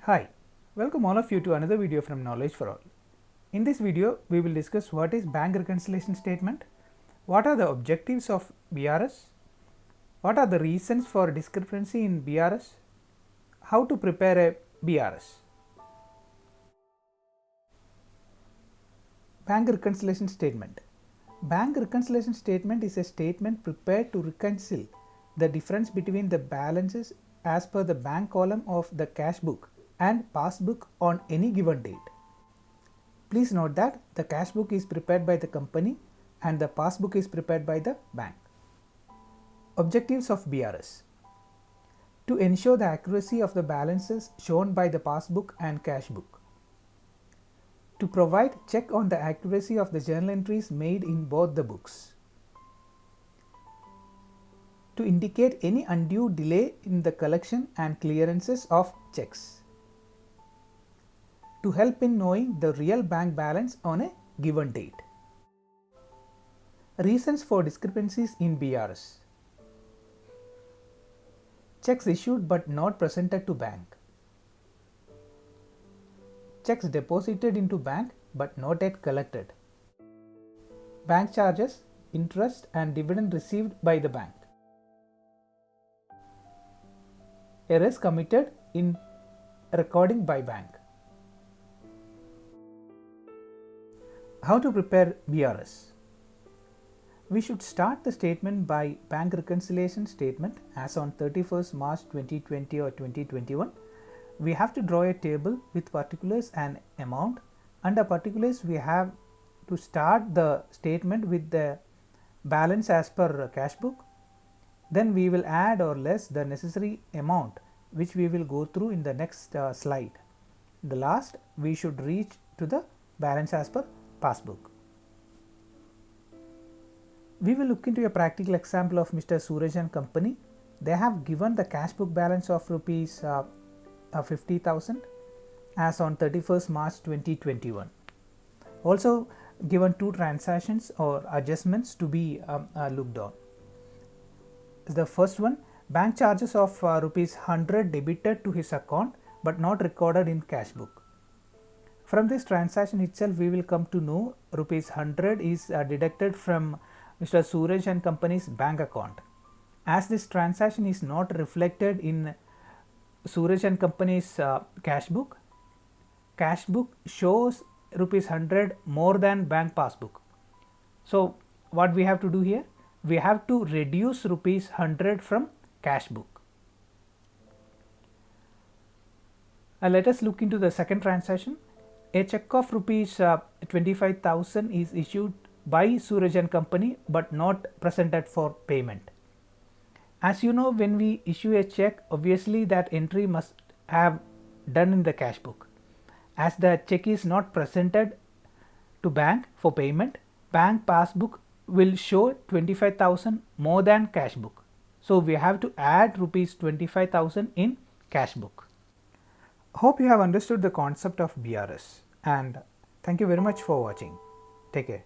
Hi, welcome all of you to another video from Knowledge for All. In this video, we will discuss what is bank reconciliation statement, what are the objectives of BRS, what are the reasons for discrepancy in BRS, how to prepare a BRS. Bank reconciliation statement. Bank reconciliation statement is a statement prepared to reconcile the difference between the balances as per the bank column of the cash book and passbook on any given date. Please note that the cash book is prepared by the company and the passbook is prepared by the bank. Objectives of BRS. To ensure the accuracy of the balances shown by the passbook and cash book. To provide check on the accuracy of the journal entries made in both the books. To indicate any undue delay in the collection and clearances of checks. To help in knowing the real bank balance on a given date. Reasons for discrepancies in BRS. Checks issued but not presented to bank. Checks deposited into bank but not yet collected. Bank charges, interest and dividend received by the bank. Errors committed in recording by bank. How to prepare BRS? We should start the statement by bank reconciliation statement as on 31st March 2020 or 2021. We have to draw a table with particulars and amount. Under particulars, we have to start the statement with the balance as per cash book. Then we will add or less the necessary amount, which we will go through in the next slide. The last, we should reach to the balance as per passbook. We will look into a practical example of Mr. Suraj and Company. They have given the cash book balance of rupees 50,000 as on 31st March 2021. Also given two transactions or adjustments to be looked on. The first one, bank charges of rupees 100 debited to his account but not recorded in cash book. From this transaction itself, we will come to know rupees 100 is deducted from Mr. Suraj and Company's bank account. As this transaction is not reflected in Suraj and Company's cash book shows rupees 100 more than bank passbook. So what we have to do here? We have to reduce rupees 100 from cash book. Let us look into the second transaction. A check of rupees 25,000 is issued by Suraj and Company but not presented for payment. As you know, when we issue a check, obviously that entry must have done in the cash book. As the check is not presented to bank for payment, bank passbook will show 25,000 more than cash book. So we have to add rupees 25,000 in cash book. Hope you have understood the concept of BRS, and thank you very much for watching. Take care.